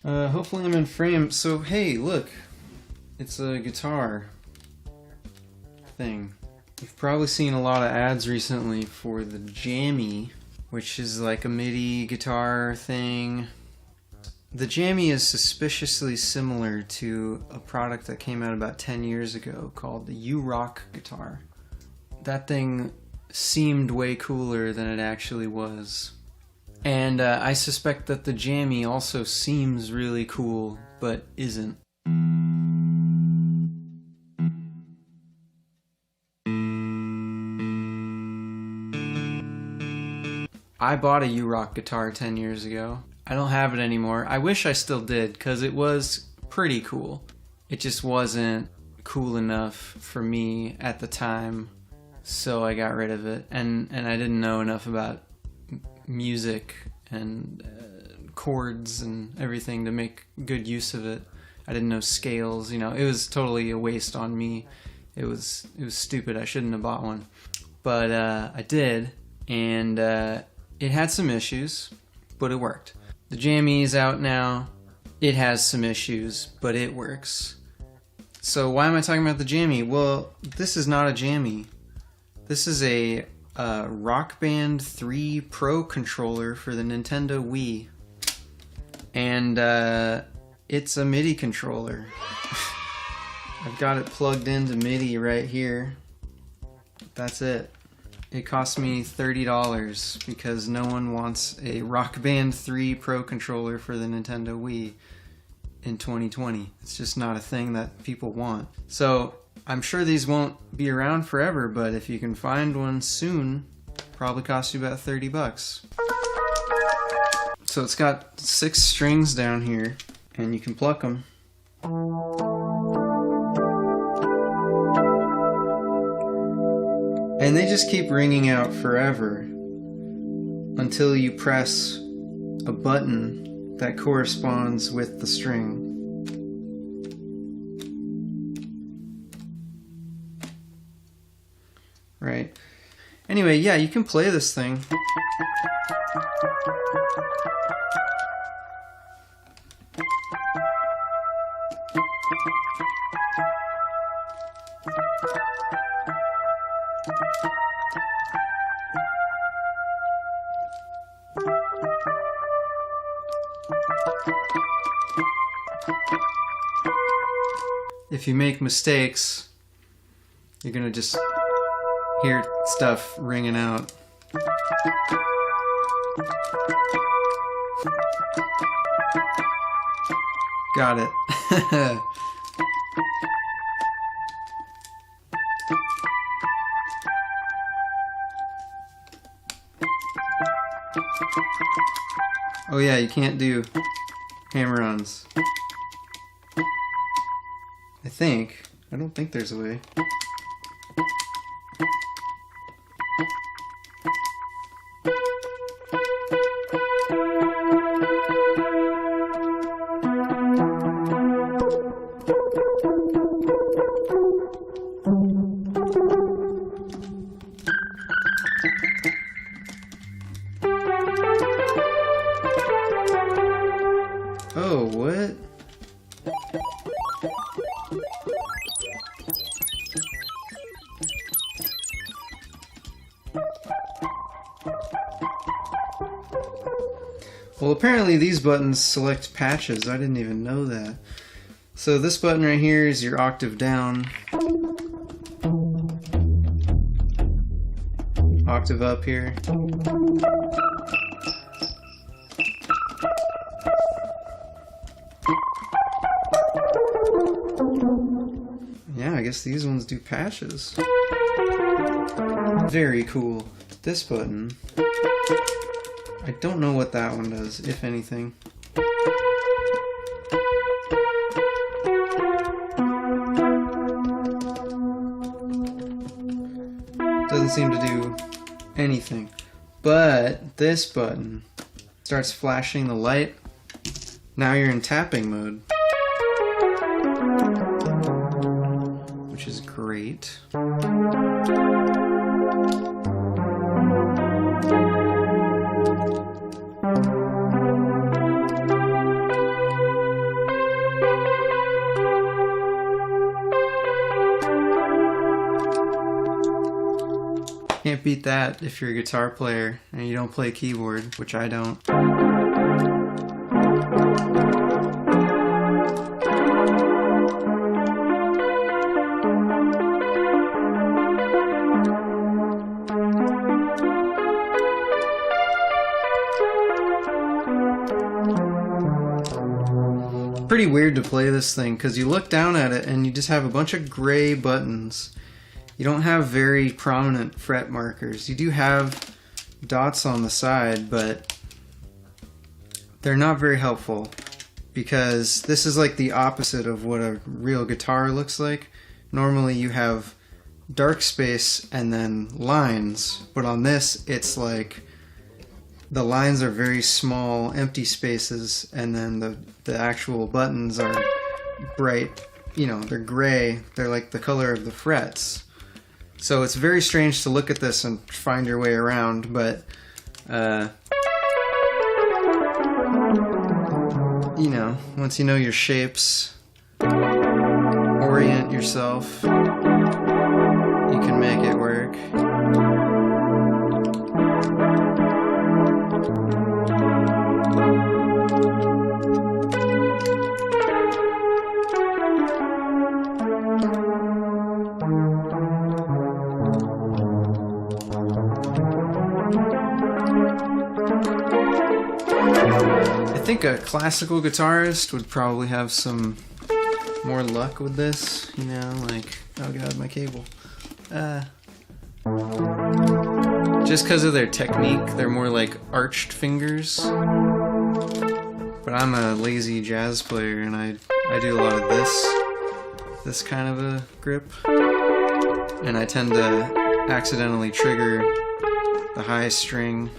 Hopefully I'm in frame. So hey, look, it's a guitar thing. You've probably seen a lot of ads recently for the Jammy, which is like a MIDI guitar thing. The Jammy is suspiciously similar to a product that came out about 10 years ago called the U-Rock guitar. That thing seemed way cooler than it actually was. And I suspect that the Jammy also seems really cool, but isn't. I bought a U-Rock guitar 10 years ago. I don't have it anymore. I wish I still did, because it was pretty cool. It just wasn't cool enough for me at the time, so I got rid of it. And I didn't know enough about music and chords and everything to make good use of it. I didn't know scales, you know, it was totally a waste on me. It was stupid. I shouldn't have bought one. But I did, and it had some issues, but it worked. The Jammy is out now. It has some issues, but it works. So why am I talking about the Jammy? Well, this is not a Jammy. This is a Rock Band 3 Pro controller for the Nintendo Wii. And it's a MIDI controller. I've got it plugged into MIDI right here. That's it. It cost me $30 because no one wants a Rock Band 3 Pro controller for the Nintendo Wii in 2020. It's just not a thing that people want. So I'm sure these won't be around forever, but if you can find one soon, probably cost you about 30 bucks. So it's got 6 strings down here, and you can pluck them. And they just keep ringing out forever until you press a button that corresponds with the string. Right. Anyway, yeah, you can play this thing. If you make mistakes, you're gonna just hear stuff ringing out. Got it. Oh yeah, you can't do hammer-ons. I think. I don't think there's a way. Oh, what? Well, apparently these buttons select patches. I didn't even know that. So this button right here is your octave down. Octave up here. Yeah, I guess these ones do patches. Very cool. This button, I don't know what that one does, if anything. Doesn't seem to do anything. But this button starts flashing the light. Now you're in tapping mode, which is great. Can't beat that if you're a guitar player and you don't play keyboard, which I don't. Pretty weird to play this thing because you look down at it and you just have a bunch of gray buttons. You don't have very prominent fret markers. You do have dots on the side, but they're not very helpful because this is like the opposite of what a real guitar looks like. Normally you have dark space and then lines, but on this it's like the lines are very small, empty spaces, and then the actual buttons are bright, you know, they're gray. They're like the color of the frets. So it's very strange to look at this and find your way around, but you know, once you know your shapes, orient yourself, you can make it work. I think a classical guitarist would probably have some more luck with this, you know, like, oh god, my cable. Just because of their technique, they're more like arched fingers. But I'm a lazy jazz player and I do a lot of this kind of a grip. And I tend to accidentally trigger the high string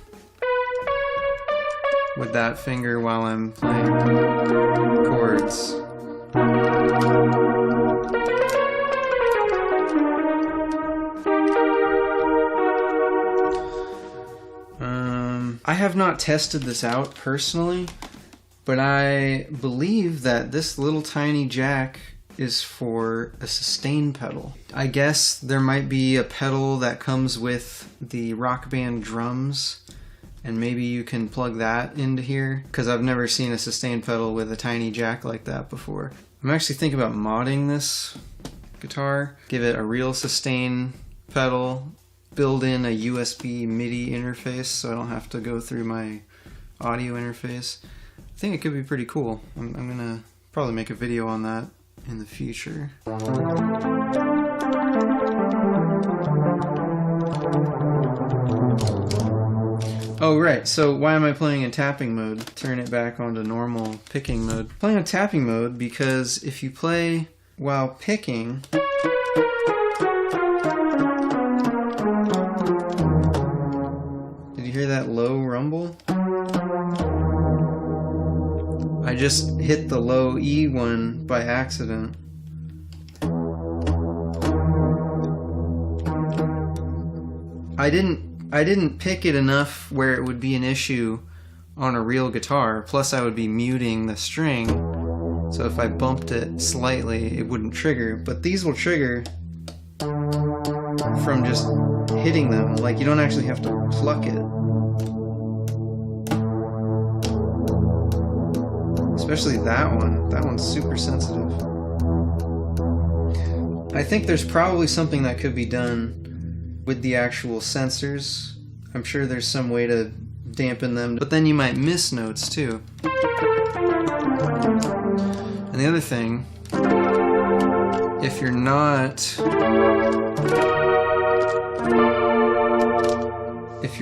with that finger while I'm playing chords. I have not tested this out personally, but I believe that this little tiny jack is for a sustain pedal. I guess there might be a pedal that comes with the Rock Band drums, and maybe you can plug that into here, because I've never seen a sustain pedal with a tiny jack like that before. I'm actually thinking about modding this guitar, give it a real sustain pedal, build in a USB MIDI interface so I don't have to go through my audio interface. I think it could be pretty cool. I'm gonna probably make a video on that in the future. Oh right, so why am I playing in tapping mode? Turn it back onto normal picking mode. Playing on tapping mode because if you play while picking, did you hear that low rumble? I just hit the low E one by accident. I didn't pick it enough where it would be an issue on a real guitar, plus I would be muting the string, so if I bumped it slightly it wouldn't trigger, but these will trigger from just hitting them, like you don't actually have to pluck it. Especially that one's super sensitive. I think there's probably something that could be done with the actual sensors. I'm sure there's some way to dampen them, but then you might miss notes too. And the other thing, if you're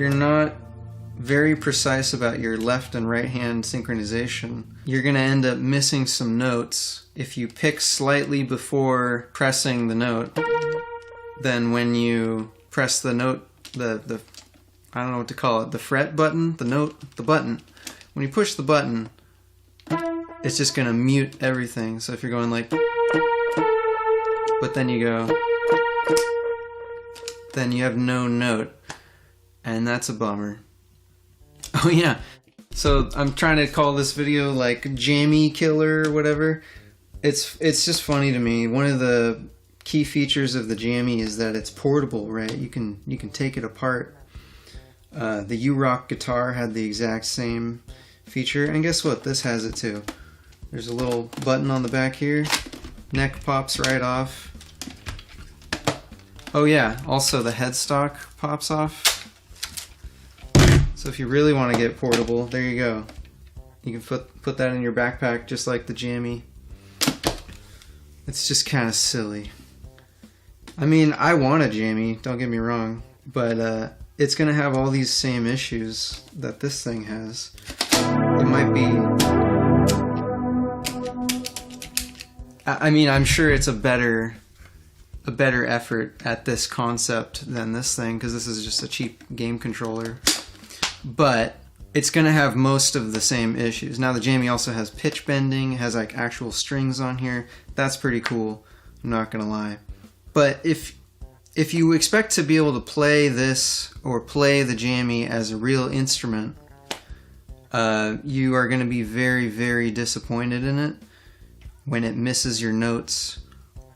not very precise about your left and right hand synchronization, you're gonna end up missing some notes. If you pick slightly before pressing the note, then when you press the note, the I don't know what to call it, the fret button, the button. When you push the button, it's just gonna mute everything. So if you're going like, but then you go, then you have no note, and that's a bummer. Oh yeah, so I'm trying to call this video like Jammy Killer or whatever. It's just funny to me. One of the key features of the Jammy is that it's portable, right? You can take it apart. The U-Rock guitar had the exact same feature, and guess what? This has it too. There's a little button on the back here. Neck pops right off. Oh yeah, also the headstock pops off. So if you really want to get portable, there you go. You can put that in your backpack just like the Jammy. It's just kind of silly. I mean, I want a Jammy, don't get me wrong, but it's going to have all these same issues that this thing has. It might be... I mean, I'm sure it's a better effort at this concept than this thing, because this is just a cheap game controller. But it's going to have most of the same issues. Now the Jammy also has pitch bending, it has like actual strings on here. That's pretty cool, I'm not going to lie. But if you expect to be able to play this or play the Jammy as a real instrument, you are going to be very, very disappointed in it when it misses your notes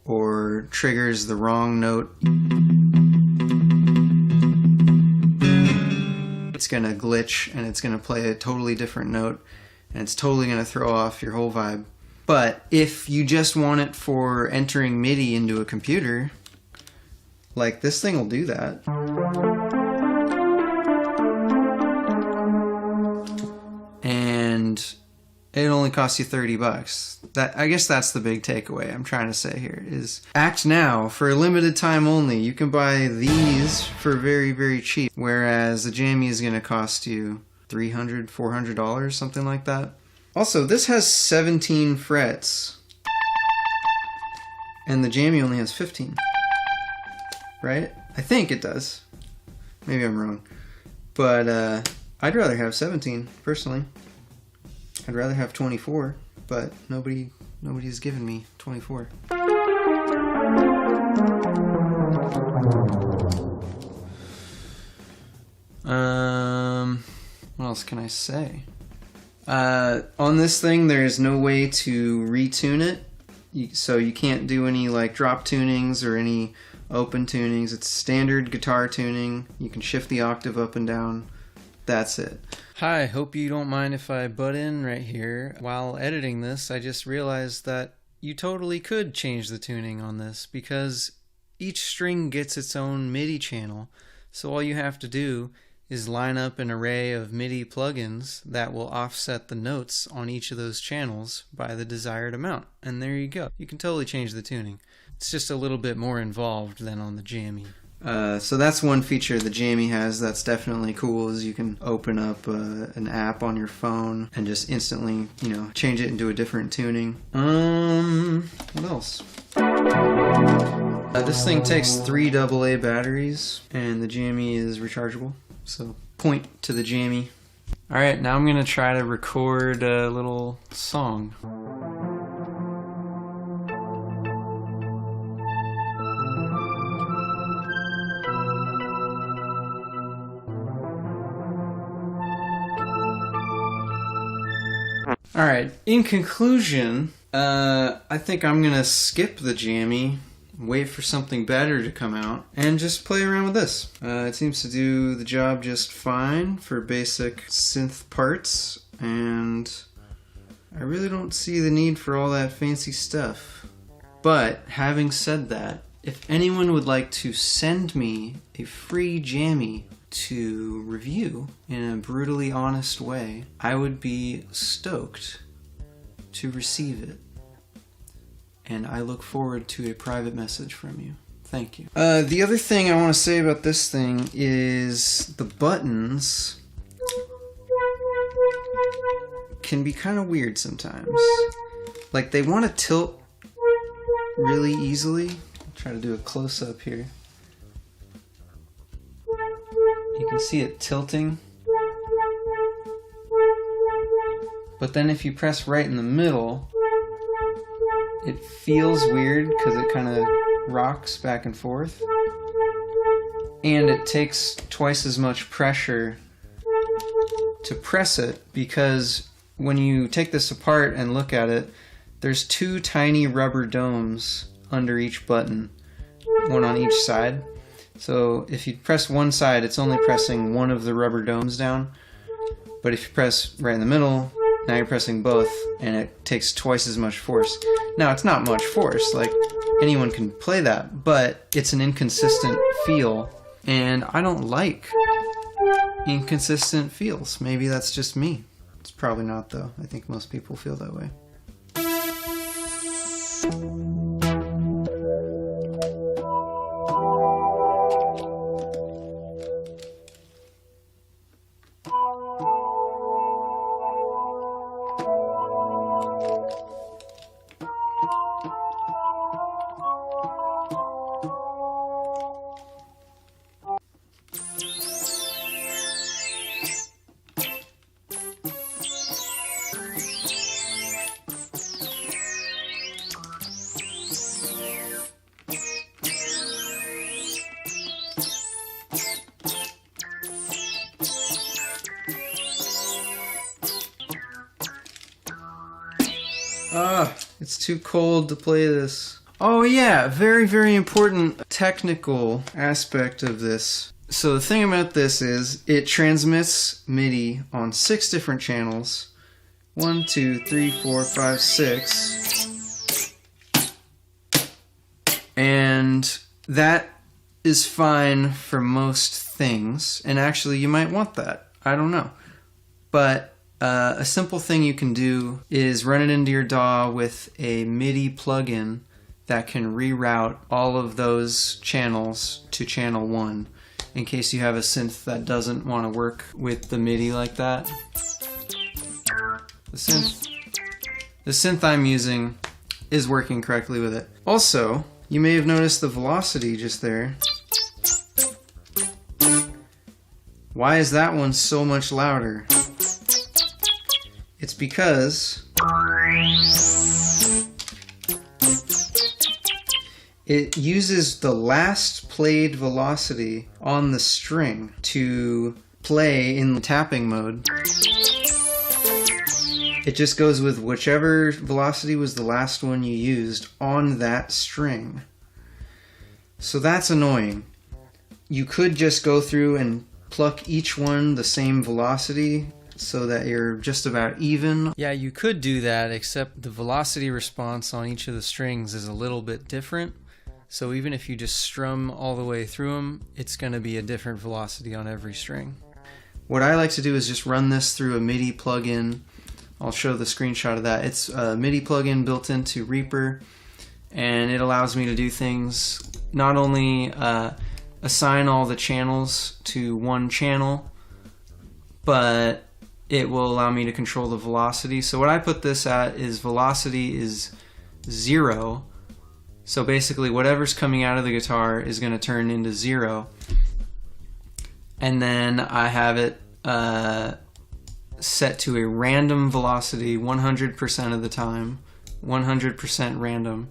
or triggers the wrong note. It's going to glitch and it's going to play a totally different note, and it's totally going to throw off your whole vibe. But if you just want it for entering MIDI into a computer, like this thing will do that. And it only costs you $30. I guess that's the big takeaway I'm trying to say here is act now. For a limited time only, you can buy these for very, very cheap, whereas the Jammy is going to cost you $300, $400, something like that. Also, this has 17 frets, and the Jammy only has 15. Right? I think it does. Maybe I'm wrong. But I'd rather have 17, personally. I'd rather have 24, but nobody's given me 24. What else can I say? On this thing, there's no way to retune it, so you can't do any like drop tunings or any open tunings. It's standard guitar tuning. You can shift the octave up and down. That's it. Hi, hope you don't mind if I butt in right here. While editing this, I just realized that you totally could change the tuning on this, because each string gets its own MIDI channel. So all you have to do is line up an array of MIDI plugins that will offset the notes on each of those channels by the desired amount. And there you go. You can totally change the tuning. It's just a little bit more involved than on the Jammy. So that's one feature the Jammy has that's definitely cool, is you can open up an app on your phone and just instantly, change it into a different tuning. What else? This thing takes 3 AA batteries, and the Jammy is rechargeable, so point to the Jammy. Alright, now I'm gonna try to record a little song. Alright, in conclusion, I think I'm gonna skip the Jammy, wait for something better to come out, and just play around with this. It seems to do the job just fine for basic synth parts, and I really don't see the need for all that fancy stuff. But, having said that, if anyone would like to send me a free Jammy to review in a brutally honest way, I would be stoked to receive it. And I look forward to a private message from you. Thank you. The other thing I want to say about this thing is the buttons can be kind of weird sometimes. Like, they want to tilt really easily. I'll try to do a close-up here. You can see it tilting. But then if you press right in the middle, it feels weird because it kind of rocks back and forth. And it takes twice as much pressure to press it, because when you take this apart and look at it, there's 2 tiny rubber domes under each button. one on each side. So if you press one side, it's only pressing one of the rubber domes down. But if you press right in the middle, now you're pressing both, and it takes twice as much force. Now, it's not much force, like anyone can play that, but it's an inconsistent feel, and I don't like inconsistent feels. Maybe that's just me. It's probably not, though. I think most people feel that way. It's too cold to play this. Oh yeah, very, very important technical aspect of this. So the thing about this is it transmits MIDI on 6 different channels. 1, 2, 3, 4, 5, 6. And that is fine for most things. And actually you might want that. I don't know. But a simple thing you can do is run it into your DAW with a MIDI plugin that can reroute all of those channels to channel 1 in case you have a synth that doesn't want to work with the MIDI like that. The synth I'm using is working correctly with it. Also, you may have noticed the velocity just there. Why is that one so much louder? It's because it uses the last played velocity on the string to play in tapping mode. It just goes with whichever velocity was the last one you used on that string. So that's annoying. You could just go through and pluck each one the same velocity so that you're just about even. Yeah, you could do that, except the velocity response on each of the strings is a little bit different. So even if you just strum all the way through them, it's going to be a different velocity on every string. What I like to do is just run this through a MIDI plugin. I'll show the screenshot of that. It's a MIDI plugin built into Reaper, and it allows me to do things, not only assign all the channels to one channel, but it will allow me to control the velocity. So what I put this at is velocity is 0. So basically whatever's coming out of the guitar is going to turn into 0. And then I have it set to a random velocity 100% of the time. 100% random.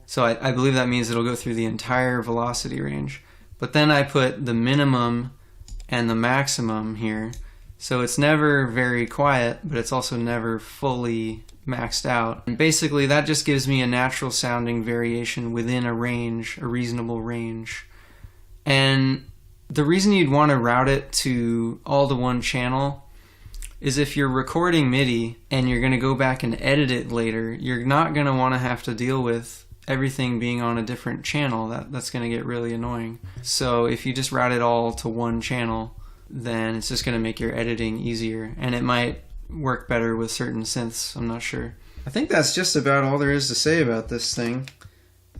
So I believe that means it'll go through the entire velocity range. But then I put the minimum and the maximum here. So it's never very quiet, but it's also never fully maxed out. And basically that just gives me a natural sounding variation within a range, a reasonable range. And the reason you'd want to route it to all to one channel is if you're recording MIDI and you're going to go back and edit it later, you're not going to want to have to deal with everything being on a different channel. That's going to get really annoying. So if you just route it all to one channel, then it's just going to make your editing easier, and it might work better with certain synths. I'm not sure. I think that's just about all there is to say about this thing.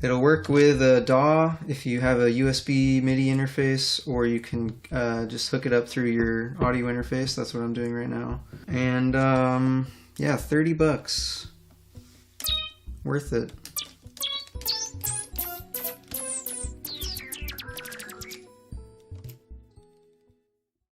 It'll work with a DAW if you have a USB MIDI interface, or you can just hook it up through your audio interface. That's what I'm doing right now. And yeah, $30. Worth it.